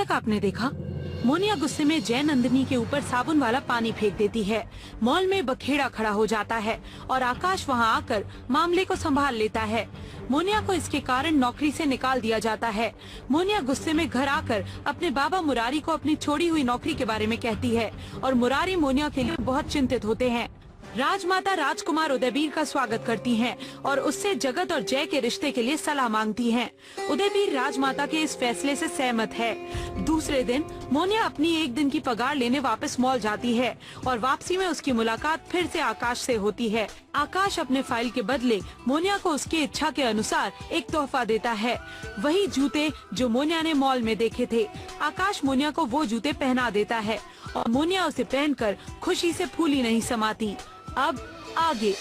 तक आपने देखा? मोनिया गुस्से में जय नंदिनी के ऊपर साबुन वाला पानी फेंक देती है। मॉल में बखेड़ा खड़ा हो जाता है और आकाश वहां आकर मामले को संभाल लेता है। मोनिया को इसके कारण नौकरी से निकाल दिया जाता है। मोनिया गुस्से में घर आकर अपने बाबा मुरारी को अपनी छोड़ी हुई नौकरी के बारे में कहती है और मुरारी मोनिया के लिए बहुत चिंतित होते हैं। राजमाता राजकुमार उदयवीर का स्वागत करती हैं और उससे जगत और जय के रिश्ते के लिए सलाह मांगती हैं। उदयवीर राजमाता के इस फैसले से सहमत है। दूसरे दिन मोनिया अपनी एक दिन की पगार लेने वापस मॉल जाती है और वापसी में उसकी मुलाकात फिर से आकाश से होती है। आकाश अपने फाइल के बदले मोनिया को उसकी इच्छा के अनुसार एक तोहफा देता है, वही जूते जो मोनिया ने मॉल में देखे थे। आकाश मोनिया को वो जूते पहना देता है और मोनिया उसे पहनकर खुशी से फूली नहीं समाती। अब आगे।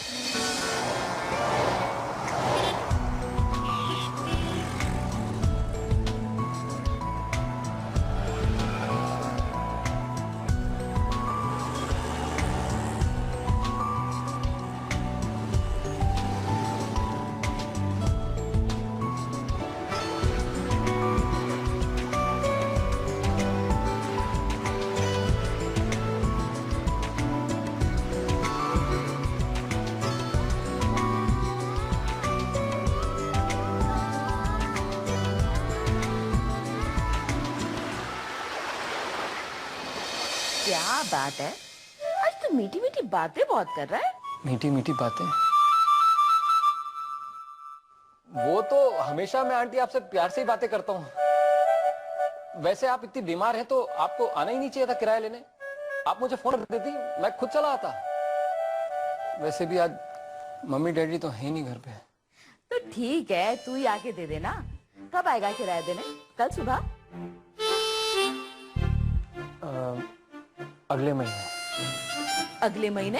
क्या बात है, आज तो मीठी मीठी बातें बहुत कर रहा है। मीठी मीठी बातें? वो तो हमेशा मैं आंटी आपसे प्यार से ही बातें करता हूँ। वैसे आप इतनी बीमार हैं तो आपको आना ही नहीं चाहिए था किराया लेने। आप मुझे फोन कर देती, मैं खुद चला आता। वैसे भी आज मम्मी डैडी तो है नहीं घर पे। तो ठीक है, तू ही आके दे देना। कब आएगा किराया देने? कल सुबह? अगले महीने। अगले महीने?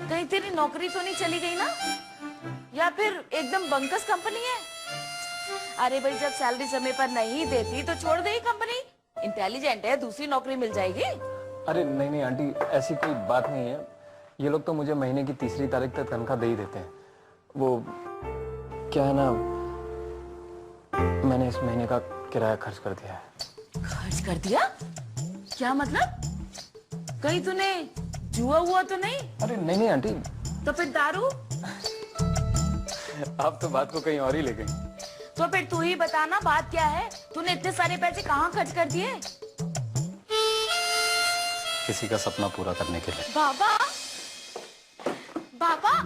कहीं तेरी नौकरी तो नहीं चली गई ना, या फिर एकदम बंकस कंपनी है? अरे भाई, जब सैलरी समय पर नहीं देती तो छोड़ दे कंपनी। इंटेलिजेंट है, दूसरी नौकरी मिल जाएगी। अरे नहीं नहीं आंटी, ऐसी कोई बात नहीं है। ये लोग तो मुझे महीने की 3 तारीख तक तनख्वाह दे ही देते हैं। वो क्या है ना, मैंने इस महीने का किराया खर्च कर दिया है। खर्च कर दिया? क्या मतलब? कहीं तूने जुआ हुआ तो नहीं? अरे नहीं नहीं आंटी। तो फिर दारू? आप तो बात को कहीं और ही ले गई। तो फिर तू ही बताना, बात क्या है? तूने इतने सारे पैसे कहाँ खर्च कर दिए? किसी का सपना पूरा करने के लिए। बाबा, बाबा,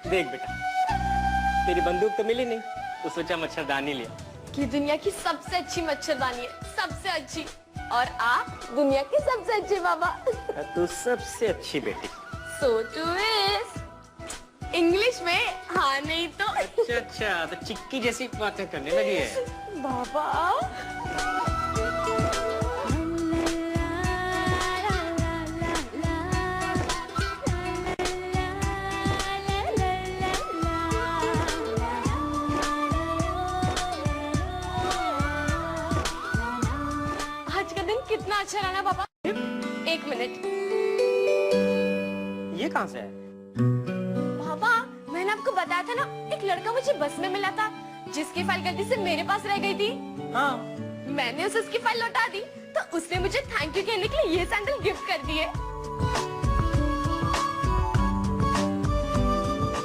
देख बेटा, तेरी बंदूक तो मिली नहीं तो सोचा मच्छरदानी लिया। कि दुनिया की सबसे अच्छी मच्छरदानी है, सबसे अच्छी। और आप दुनिया की सबसे अच्छे बाबा। तू सबसे अच्छी बेटी। So to is इंग्लिश में हाँ नहीं तो। अच्छा अच्छा, तो चिक्की जैसी बातें करने लगी है बाबा। कितना अच्छा रहा ना पापा। 1 मिनट। ये कहाँ से है? पापा, मैंने आपको बताया था ना, एक लड़का मुझे बस में मिला था जिसकी फाइल गलती से मेरे पास रह गई थी। हाँ। मैंने उसे उसकी फाइल लौटा दी तो उसने मुझे थैंक यू कहने के लिए ये सैंडल गिफ्ट कर दिए।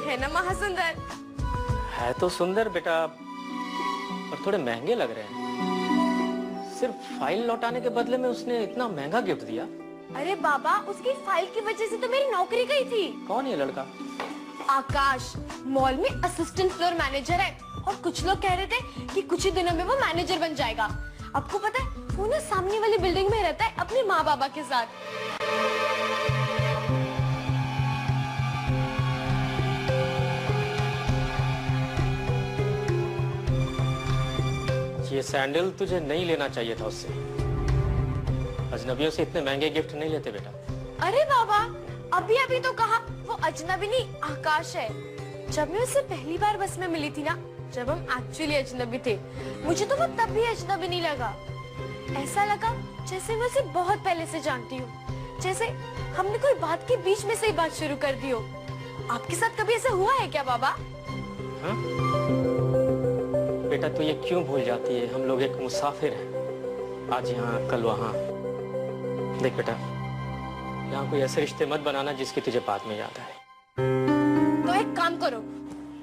है ना महासुंदर? है तो सुंदर बेटा, पर थोड़े महंगे लग रहे हैं। सिर्फ फाइल लौटाने के बदले में उसने इतना महंगा गिफ्ट दिया। अरे बाबा, उसकी फाइल की वजह से तो मेरी नौकरी गई थी। कौन है ये लड़का? आकाश मॉल में असिस्टेंट फ्लोर मैनेजर है और कुछ लोग कह रहे थे कि कुछ ही दिनों में वो मैनेजर बन जाएगा। आपको पता है, वो ना सामने वाली बिल्डिंग में रहता है अपने माँ बाबा के साथ। सैंडल तुझे नहीं लेना चाहिए था उससे। अजनबियों से इतने महंगे गिफ्ट नहीं लेते बेटा। अरे बाबा, अभी अभी तो कहा वो अजनबी नहीं आकाश है। जब मैं उससे पहली बार बस में मिली थी ना, जब हम एक्चुअली अजनबी थे, मुझे तो वो तब भी अजनबी नहीं लगा। ऐसा लगा जैसे मैं उसे बहुत पहले से जानती हूँ, जैसे हमने कोई बात के बीच में से ही बात शुरू कर दी हो। आपके साथ कभी ऐसा हुआ है क्या बाबा? हाँ? बेटा तू ये क्यों भूल जाती है, हम लोग एक मुसाफिर हैं, आज यहाँ कल वहाँ। देख बेटा, यहाँ कोई ऐसे रिश्ते मत बनाना जिसकी तुझे बाद में याद आए। तो एक काम करो,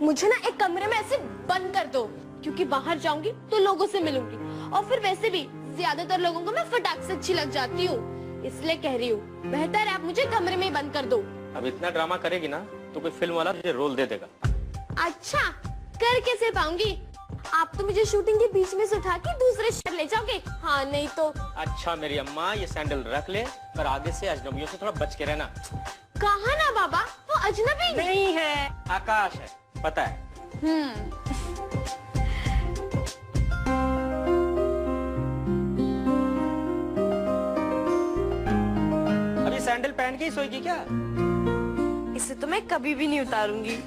मुझे ना एक कमरे में ऐसे बंद कर दो, क्योंकि बाहर जाऊंगी तो लोगों से मिलूंगी, और फिर वैसे भी ज्यादातर लोगों को मैं फटाक से अच्छी लग जाती हूँ, इसलिए कह रही हूँ बेहतर है आप मुझे कमरे में ही बंद कर दो। अब इतना ड्रामा करेगी ना तो कोई फिल्म वाला तुझे रोल दे देगा। अच्छा, कर कैसे पाऊंगी? आप तो मुझे शूटिंग के बीच में से उठा के दूसरे शहर ले जाओगे। हाँ नहीं तो। अच्छा मेरी अम्मा, ये सैंडल रख ले, पर आगे से अजनबियों से थोड़ा बच के रहना। कहा ना बाबा, वो अजनबी नहीं है, आकाश है, पता है। अभी सैंडल पहन के ही सोएगी क्या? इसे तो मैं कभी भी नहीं उतारूंगी।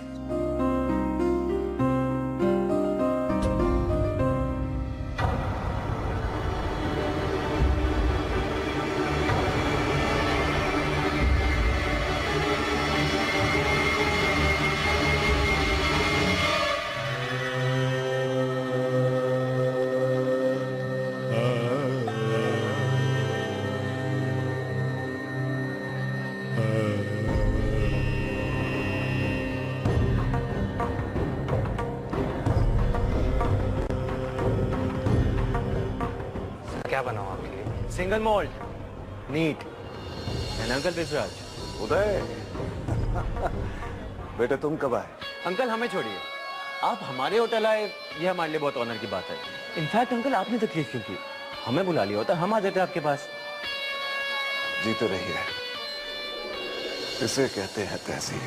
क्या बनाऊं आपके लिए? Single mould, neat and uncle Bijraj. Uday बेटे तुम कब आए? अंकल हमें छोड़िए, आप हमारे होटल आए, ये हमारे लिए बहुत ऑनर की बात है। इनफैक्ट अंकल आपने तकलीफ क्यों की? हमें बुला लिया होता, हम आ जाते आपके पास। जीते रहिए, इसे कहते हैं तहसीब।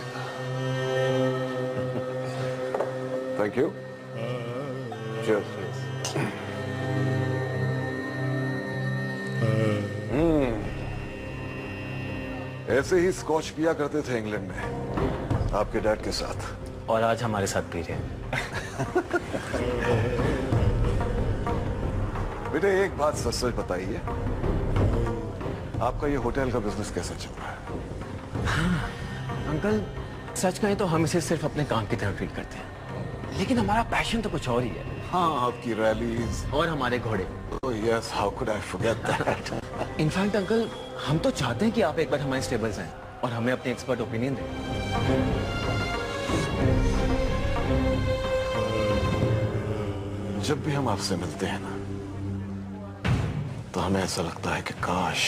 Thank you. ऐसे ही स्कॉच पिया करते थे इंग्लैंड में आपके डैड के साथ, और आज हमारे साथ पी रहे हैं। बेटे एक बात सच सच बताइए, आपका ये होटल का बिजनेस कैसा चल रहा है? अंकल सच कहें तो हम इसे सिर्फ अपने काम की तरह ट्रीट करते हैं, लेकिन हमारा पैशन तो कुछ और ही है। हाँ, आपकी रैलीज और हमारे घोड़े। Yes, how could I forget that. In fact uncle हम तो चाहते हैं कि आप एक बार हमारे स्टेबल्स आएं और हमें अपनी एक्सपर्ट ओपिनियन दें। जब भी हम आपसे मिलते हैं ना, तो हमें ऐसा लगता है कि काश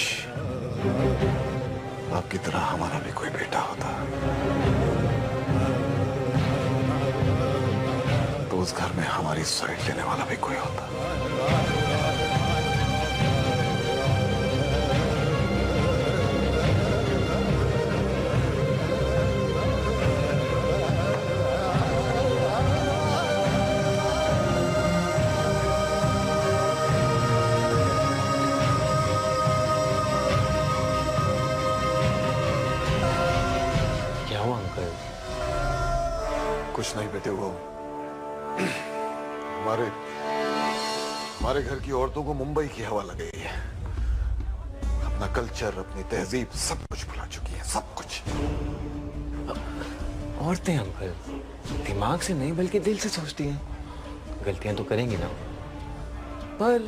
आपकी तरह हमारा भी कोई बेटा होता, तो उस घर में हमारी साइड लेने वाला भी कोई होता। क्या हुआ अंकल? कुछ नहीं बेटे, वो हमारे घर की औरतों को मुंबई की हवा लग गई है। अपना कल्चर, अपनी तहजीब सब कुछ भुला चुकी है, सब कुछ। औरतें अंकल दिमाग से नहीं बल्कि दिल से सोचती हैं, गलतियां तो करेंगी ना, पर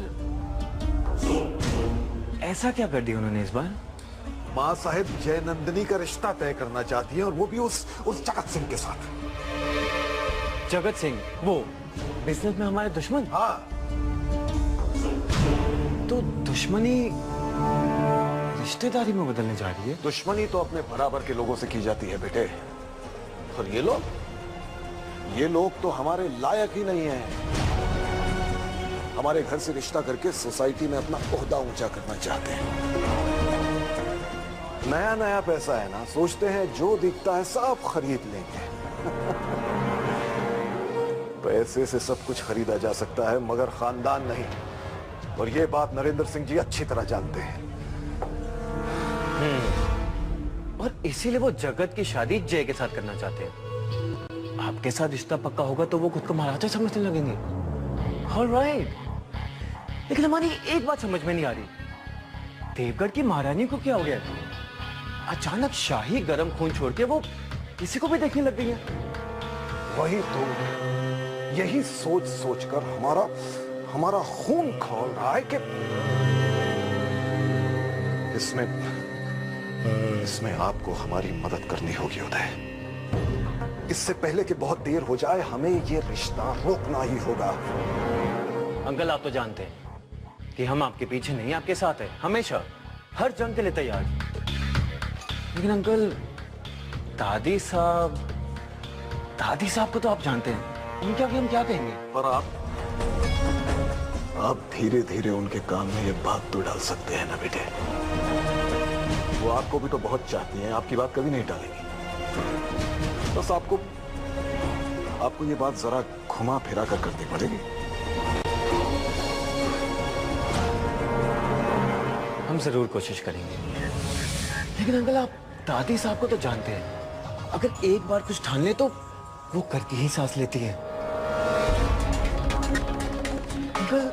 ऐसा क्या कर दिया उन्होंने इस बार? माँ साहेब जय नंदिनी का रिश्ता तय करना चाहती है, और वो भी उस जगत सिंह के साथ। जगत सिंह, वो बिजनेस में हमारे दुश्मन? हाँ। तो दुश्मनी रिश्तेदारी में बदलने जा रही है? दुश्मनी तो अपने बराबर के लोगों से की जाती है बेटे, और ये लोग तो हमारे लायक ही नहीं हैं। हमारे घर से रिश्ता करके सोसाइटी में अपना ओहदा ऊंचा करना चाहते हैं। नया नया पैसा है ना, सोचते हैं जो दिखता है सब खरीद लेंगे। पैसे से सब कुछ खरीदा जा सकता है मगर खानदान नहीं, और ये बात नरेंद्र सिंह जी अच्छी तरह जानते हैं। और इसीलिए वो जगत की शादी जय के साथ करना चाहते हैं। आपके साथ रिश्ता पक्का होगा तो वो खुद को महाराजा समझने लगेंगे। ऑलराइट, लेकिन हमारी एक बात समझ में नहीं आ रही, देवगढ़ की महारानी को क्या हो गया? अचानक शाही गरम खून छोड़ के वो किसी को भी देखने लग गई है। वही तो, यही सोच सोचकर हमारा खून खौल रहा है कि इसमें आपको हमारी मदद करनी होगी उदय। इससे पहले कि बहुत देर हो जाए हमें ये रिश्ता रोकना ही होगा। अंकल, आप तो जानते हैं कि हम आपके पीछे नहीं, आपके साथ हैं, हमेशा हर जंग के लिए तैयार। लेकिन अंकल, दादी साहब को तो आप जानते हैं, उनके आगे हम क्या कहेंगे? पर आप धीरे धीरे उनके कान में ये बात तो डाल सकते हैं ना बेटे। वो आपको भी तो बहुत चाहती हैं, आपकी बात कभी नहीं टालेंगी। बस आपको ये बात जरा घुमा फिरा कर करनी पड़ेगी। हम जरूर कोशिश करेंगे। लेकिन अंकल, आप दादी साहब को तो जानते हैं, अगर एक बार कुछ ठान ले तो वो करती ही सांस लेती है। अंकल,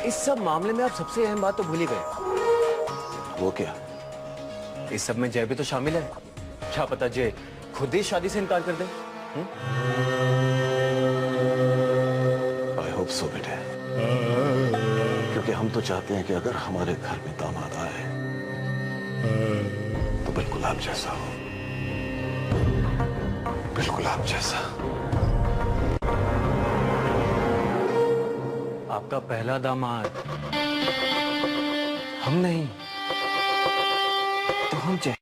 इस सब मामले में आप सबसे अहम बात तो भूल ही गए। वो क्या? इस सब में जय भी तो शामिल है। क्या पता जय खुद ही शादी से इनकार कर दे। आई होप सो बेटे, क्योंकि हम तो चाहते हैं कि अगर हमारे घर में दामाद आए तो बिल्कुल आप जैसा हो, बिल्कुल आप जैसा। आपका पहला दामाद हम नहीं तो हम जय।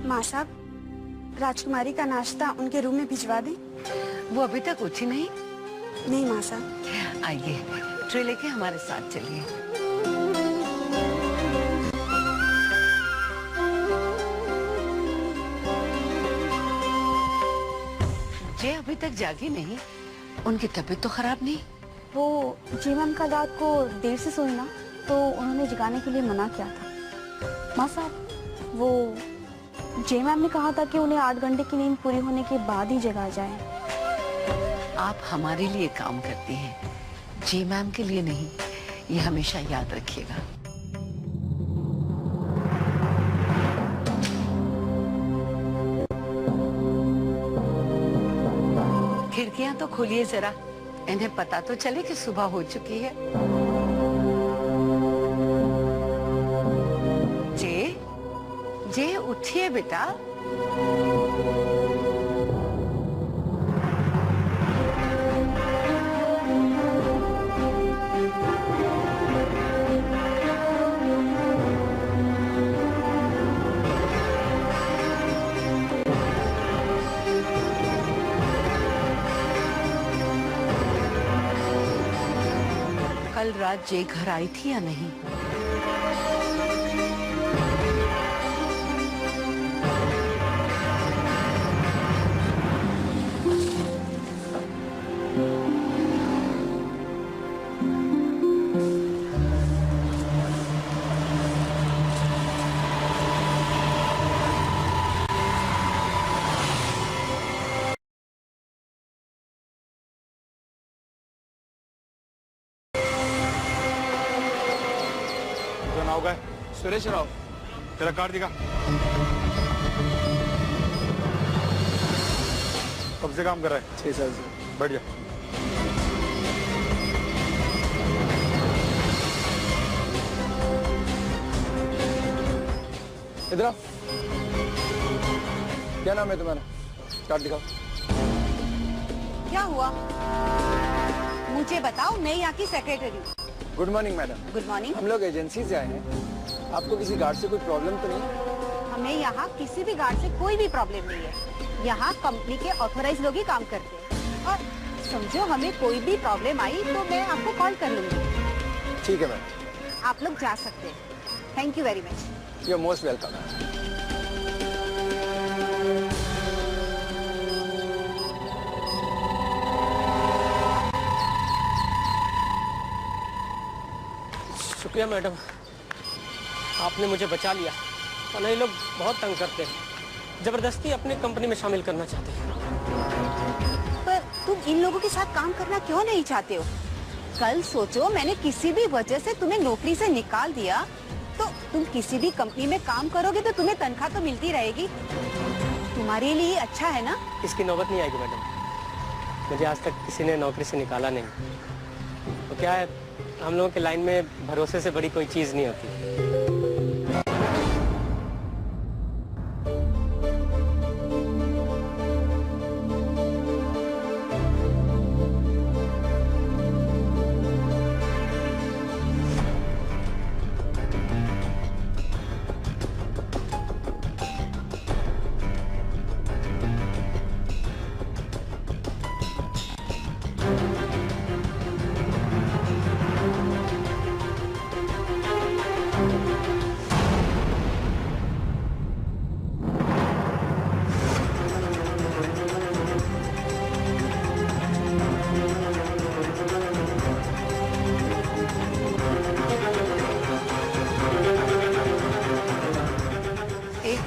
माँ साहब, राजकुमारी का नाश्ता उनके रूम में भिजवा दें। वो अभी तक उठी नहीं? नहीं माँ साहब। आइए, ट्रे लेके हमारे साथ चलिए। जे अभी तक जागी नहीं, उनकी तबीयत तो खराब नहीं? वो जी मैम कल रात को देर से सोई ना, तो उन्होंने जगाने के लिए मना किया था। माँ साहब, वो जे मैम ने कहा था कि उन्हें 8 घंटे की नींद पूरी होने के बाद ही जगा जाए। आप हमारे लिए काम करती हैं, जे मैम के लिए नहीं, ये हमेशा याद रखिएगा। खिड़कियां तो खोलिए जरा, इन्हें पता तो चले कि सुबह हो चुकी है। जे उठिए बेटा। कल रात जे घर आई थी या नहीं? सुरेश राव, तेरा कार्ड दिखा। कब से काम कर रहा है? 6 साल से। बैठ जा। इधर आओ। क्या नाम है तुम्हारा? कार्ड दिखाओ। क्या हुआ? मुझे बताओ, मैं यहाँ की secretary. Good morning madam. Good morning. हम लोग एजेंसी से आए हैं। आपको किसी गार्ड से कोई प्रॉब्लम तो नहीं है? हमें यहाँ किसी भी गार्ड से कोई भी प्रॉब्लम नहीं है। यहाँ कंपनी के ऑथराइज लोग ही काम करते हैं। और समझो हमें कोई भी प्रॉब्लम आई तो मैं आपको कॉल कर लूंगी। ठीक है मैम। आप लोग जा सकते हैं। Thank you very much. You are most welcome. शुक्रिया मैडम, आपने मुझे बचा लिया। और ये लोग बहुत तंग करते हैं, जबरदस्ती अपनी कंपनी में शामिल करना चाहते हैं। पर तुम इन लोगों के साथ काम करना क्यों नहीं चाहते हो? कल सोचो मैंने किसी भी वजह से तुम्हें नौकरी से निकाल दिया तो तुम किसी भी कंपनी में काम करोगे तो तुम्हें तनख्वाह तो मिलती रहेगी। तुम्हारे लिए अच्छा है ना? इसकी नौबत नहीं आएगी मैडम। मुझे आज तक किसी ने नौकरी से निकाला नहीं। तो क्या है, हम लोगों के लाइन में भरोसे से बड़ी कोई चीज नहीं होती।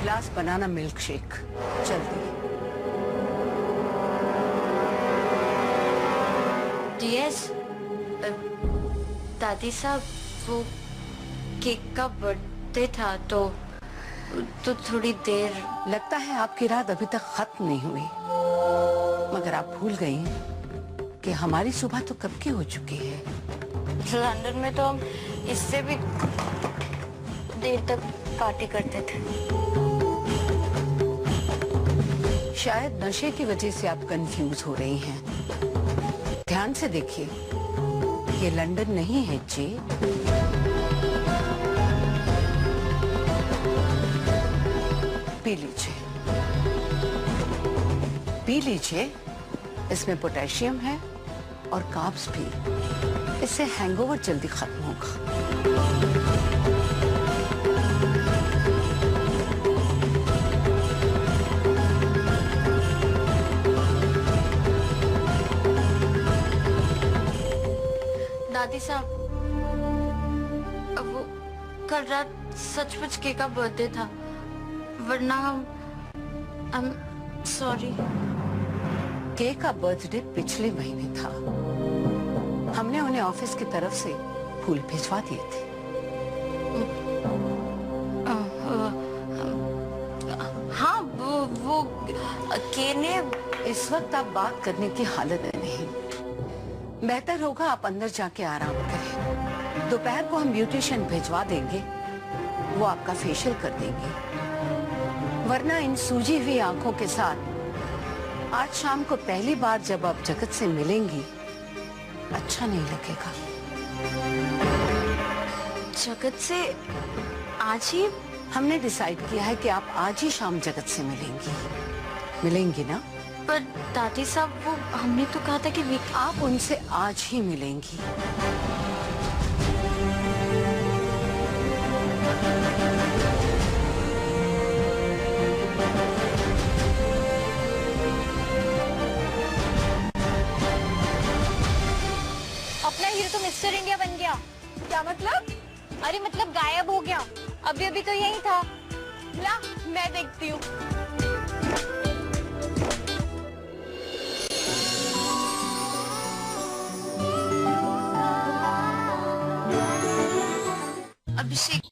ग्लास बनाना मिल्क शेक जल्दी। डीएस, दादी साहब वो केक का बर्थडे था तो थोड़ी देर। लगता है आपकी रात अभी तक खत्म नहीं हुई, मगर आप भूल गई कि हमारी सुबह तो कब की हो चुकी है। लंदन में तो हम इससे भी देर तक पार्टी करते थे। शायद नशे की वजह से आप कंफ्यूज हो रही हैं। ध्यान से देखिए, ये लंदन नहीं है जी। पी लीजिए, पी लीजिए। इसमें पोटेशियम है और कार्ब्स भी। इससे हैंगओवर जल्दी खत्म होगा। दादी साहब, वो कल रात सचमुच केक का बर्थडे था, वरना हम सॉरी। केक का बर्थडे पिछले महीने था। हमने उन्हें ऑफिस की तरफ से फूल भिजवा दिए थे। हाँ, वो केने। इस वक्त आप बात करने की हालत में नहीं। बेहतर होगा आप अंदर जाके आराम करें। दोपहर को हम ब्यूटिशियन भिजवा देंगे, वो आपका फेशियल कर देंगे। वरना इन सूजी हुई आंखों के साथ आज शाम को पहली बार जब आप जगत से मिलेंगी, अच्छा नहीं लगेगा। जगत से आज ही? हमने डिसाइड किया है कि आप आज ही शाम जगत से मिलेंगी ना? पर दादी साहब, वो हमने तो कहा था कि आप उनसे आज ही मिलेंगी। अपना हीरो तो मिस्टर इंडिया बन गया। क्या मतलब? अरे मतलब गायब हो गया। अभी अभी तो यही था। ला, मैं देखती हूँ। अभिषेक,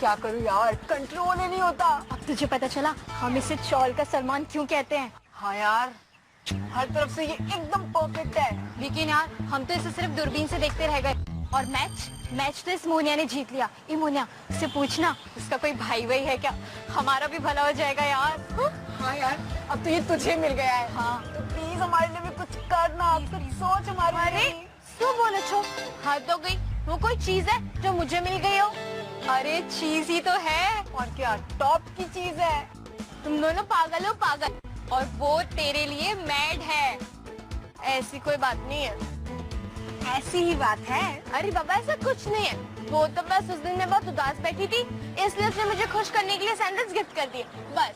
क्या करूं यार, कंट्रोल ही नहीं होता। अब तुझे पता चला हम इसे चौल का सलमान क्यों कहते हैं? हाँ यार, हर तरफ से ये एकदम परफेक्ट है। लेकिन यार हम तो इसे सिर्फ दूरबीन से देखते रह गए। और मैच तो इस मोनिया ने जीत लिया। ये मोनिया, उससे पूछना उसका कोई भाई वही है क्या, हमारा भी भला हो जाएगा यार। हाँ यार, अब तो ये तुझे मिल गया है। हाँ तो प्लीज हमारे लिए भी कुछ करना, कुछ सोच हमारे लिए। क्यों बोलो छो, हद हो गई। वो कोई चीज है जो मुझे मिल गई हो? अरे चीज ही तो है। और क्या, टॉप की चीज है। तुम दोनों पागल हो पागल, और वो तेरे लिए मैड है। ऐसी कोई बात नहीं है। ऐसी ही बात है। अरे बाबा ऐसा कुछ नहीं है। वो तो बस उस दिन मैं बहुत उदास बैठी थी, इसलिए उसने मुझे खुश करने के लिए सैंडल्स गिफ्ट कर दिए, बस।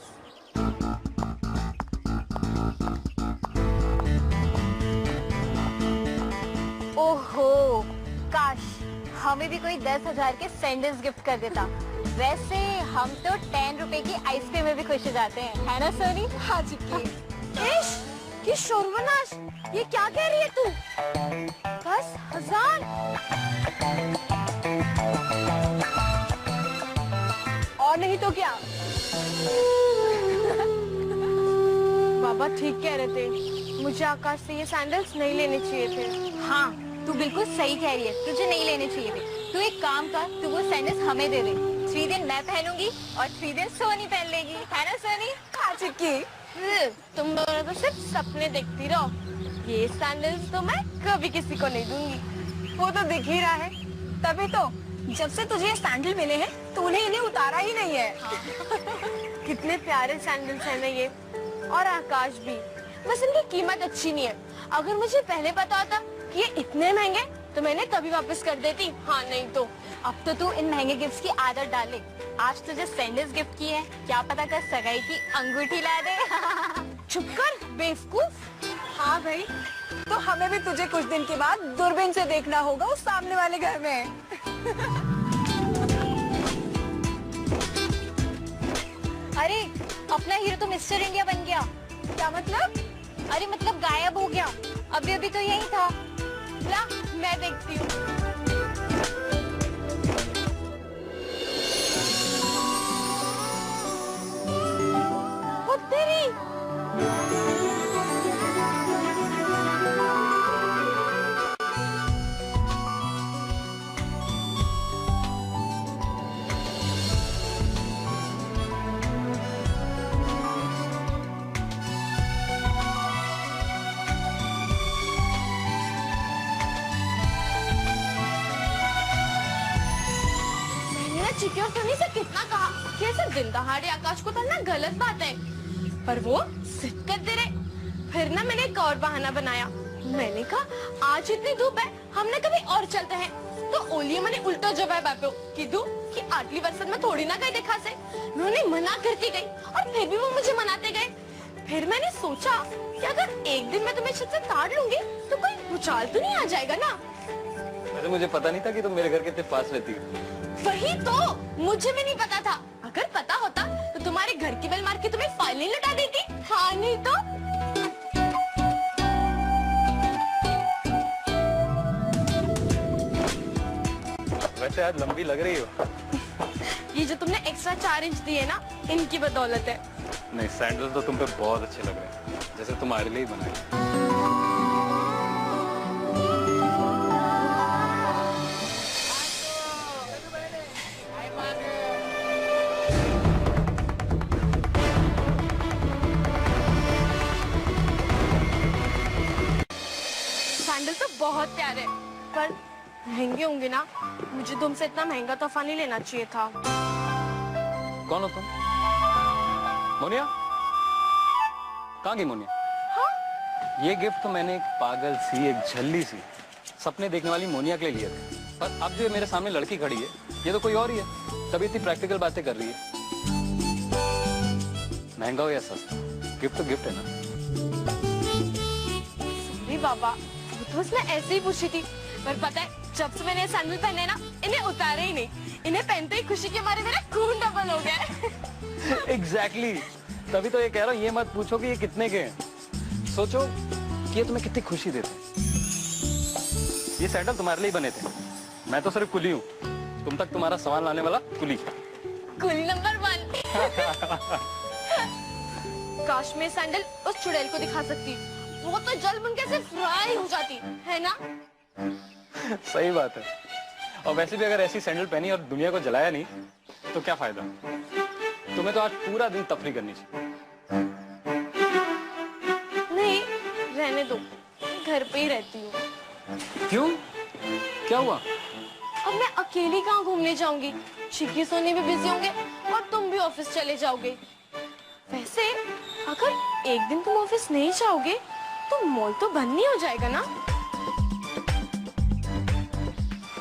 ओहो, काश हमें भी कोई 10,000 के सैंडल्स गिफ्ट कर देता। वैसे हम तो 10 रुपए की आइसक्रीम में भी खुश हो जाते हैं, है ना सोनी? हाँ जी। ये शोरवनाश, ये क्या कह रही है तू? 10,000? और नहीं तो क्या। बाबा ठीक कह रहे थे, मुझे आकाश से ये सैंडल्स नहीं लेने चाहिए थे। हाँ तू बिल्कुल सही कह रही है, तुझे नहीं लेने चाहिए थे। तू एक काम कर, तू वो सैंडल्स हमें दे दे। 3 दिन मैं पहनूंगी और 3 दिन सोनी पहन लेगी, है ना सोनी? हाँ चिक्की। तुम दोनों तो सिर्फ सपने देखती रहो। ये सैंडल्स तो मैं कभी किसी को नहीं दूंगी। वो तो दिख ही रहा है, तभी तो जब से तुझे ये सैंडल मिले हैं तूने इन्हें उतारा ही नहीं है। कितने प्यारे सैंडल्स हैं ना ये, और आकाश भी। बस इनकी कीमत अच्छी नहीं है। अगर मुझे पहले पता होता कि ये इतने महंगे तो मैंने कभी वापस कर देती। हाँ नहीं तो अब तो तू इन महंगे गिफ्ट्स की आदत डाले। आज तुझे सैंडल्स गिफ्ट किए हैं, क्या पता कर सगाई की अंगूठी ला दे। चुप कर बेवकूफ। हाँ भाई, तो हमें भी तुझे कुछ दिन के बाद दूरबीन से देखना होगा उस सामने वाले घर में। अरे अपना हीरो तो मिस्टर इंडिया बन गया। क्या मतलब? अरे मतलब गायब हो गया। अभी अभी तो यही था। ला मैं देखती हूँ। तेरी चिकी और सोनी से कितना कहा कि ऐसे दिन दहाड़े आकाश को करना गलत बात है, पर वो जिद करते रहे। फिर ना मैंने एक और बहाना बनाया। मैंने कहा आज इतनी धूप है, हमने कभी और चलते हैं। तो ओलिए मैंने उल्टा जवाब आप्यो कीधु कि आटली वर्षद में थोड़ी ना गई देखा से। उन्होंने मना करती गई और फिर भी वो मुझे मनाते गए। फिर मैंने सोचा कि अगर एक दिन मैं तुम्हें छत से ताड़ लूंगी तो कोई भूचाल तो नहीं आ जाएगा ना। वैसे मुझे पता नहीं था कि तुम मेरे घर के इतने पास रहती हो। वही तो मुझे भी नहीं पता था। अगर पता होता तो तुम्हारे घर की बेल मार के तुम्हें फाइल नहीं लौटा देती। हाँ नहीं तो। वैसे आज लंबी लग रही हो। ये जो तुमने एक्स्ट्रा 4 इंच दिए ना, इनकी बदौलत है। नहीं, सैंडल तो तुम पे बहुत अच्छे लग रहे हैं, जैसे तुम्हारे लिए ही बनाए। सैंडल तो बहुत प्यारे, पर महंगे होंगे ना। मुझे तुमसे इतना महंगा तोहफा नहीं लेना चाहिए था। कौन हो तुम? मोनिया? कहाँ गई मोनिया? हाँ? ये गिफ्ट तो मैंने एक पागल सी, एक झल्ली सी, सपने देखने वाली मोनिया के लिए लिए थे। पर अब जो मेरे सामने लड़की खड़ी है, ये तो कोई और ही है। तभी इतनी प्रैक्टिकल बातें कर रही है। महंगा हो या सस्ता, गिफ्ट तो गिफ्ट है ना। सॉरी बाबा, वो तो उसने ऐसे ही पूछी थी। पर पता है, जब से मैंने सैंडल पहने ना, इन्हें उतारे ही नहीं। इन्हें पहनते ही खुशी के मारे मेरा खून डबल हो गया। एग्जैक्टली। तभी तो ये कह रहा हूँ, ये मत पूछो कि ये कितने के हैं। सोचो कि ये तुम्हें कितनी खुशी देते हैं। ये सैंडल तुम्हारे लिए बने थे। मैं तो सिर्फ कुली हूँ, तुम तक तुम्हारा सामान लाने वाला कुली। कुल नंबर 1। काश में सैंडल उस चुड़ैल को दिखा सकती, वो तो जल बन के फ्राई हो जाती है ना। सही बात है। और वैसे भी अगर ऐसी सैंडल पहनी और दुनिया को जलाया नहीं तो क्या फायदा। तुम्हें तो आज पूरा दिन तफरी करनी चाहिए। नहीं रहने दो, घर पे ही रहती हूँ। क्यों, क्या हुआ? अब मैं अकेली कहाँ घूमने जाऊंगी, शिकी सोनी भी बिजी होंगे और तुम भी ऑफिस चले जाओगे। वैसे अगर एक दिन तुम ऑफिस नहीं जाओगे तो मॉल तो बंद नहीं हो जाएगा ना।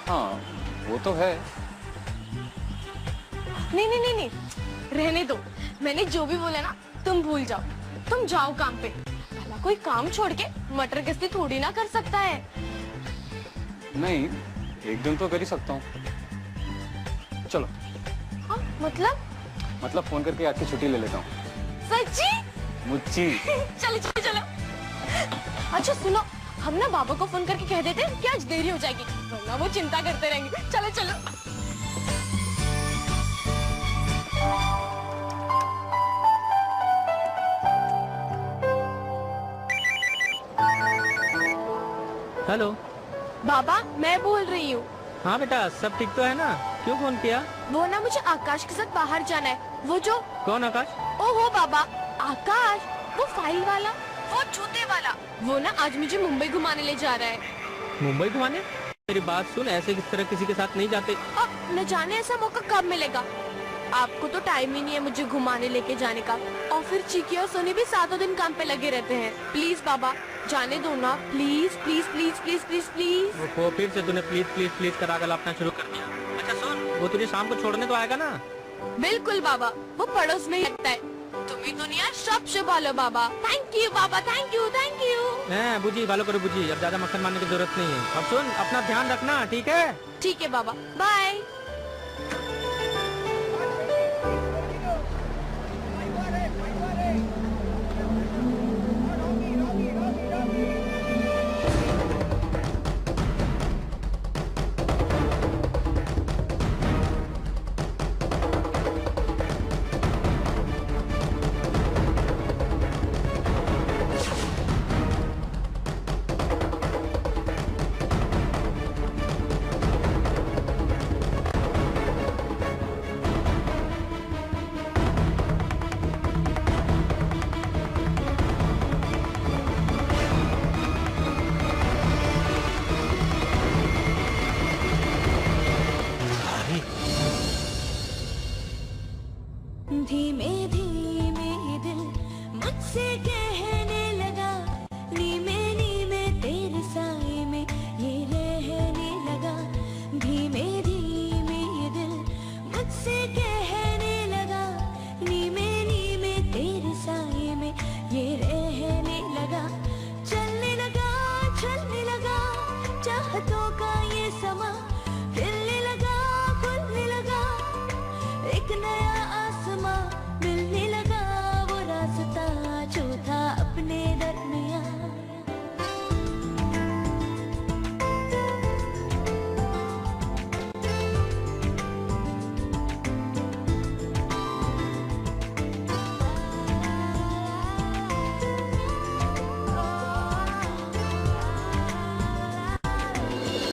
हाँ वो तो है। नहीं नहीं नहीं नहीं, रहने दो। मैंने जो भी बोला ना तुम भूल जाओ, तुम जाओ काम पे। भला कोई काम छोड़ के मटर गश्ती थोड़ी ना कर सकता है। नहीं, एक दिन तो कर ही सकता हूँ। चलो। हाँ मतलब फोन करके आज की छुट्टी ले लेता हूँ। सच्ची? मुच्ची। चलो चलो चलो। अच्छा सुनो, हम ना बाबा को फोन करके कह देते हैं कि आज देरी हो जाएगी, वरना वो चिंता करते रहेंगे। चलो चलो। हेलो बाबा, मैं बोल रही हूँ। हाँ बेटा, सब ठीक तो है ना? क्यों फोन किया? वो ना मुझे आकाश के साथ बाहर जाना है। वो जो कौन आकाश? ओहो बाबा, आकाश, वो फाइल वाला, वो जूते वाला, वो ना आज मुझे मुंबई घुमाने ले जा रहा है। मुंबई घुमाने? मेरी बात सुन, ऐसे किस तरह किसी के साथ नहीं जाते। अब न जाने ऐसा मौका कब मिलेगा। आपको तो टाइम ही नहीं है मुझे घुमाने लेके जाने का, और फिर चीकी और सोनी भी 7 दिन काम पे लगे रहते हैं। प्लीज बाबा जाने दो ना, please please please please please please. वो फिर से तूने प्लीज प्लीज प्लीज करा गलापना शुरू कर दिया। अच्छा सुन, वो तुझे शाम को छोड़ने तो आएगा ना? बिल्कुल बाबा, वो पड़ोस में ही लगता है। तुम ही दुनिया सब संभालो बाबा। थैंक यू बाबा, थैंक यू थैंक यू। बुझी भालो करो बुझी, अब ज्यादा मक्खन मारने की जरूरत नहीं है। अब सुन, अपना ध्यान रखना, ठीक है? ठीक है बाबा, बाय।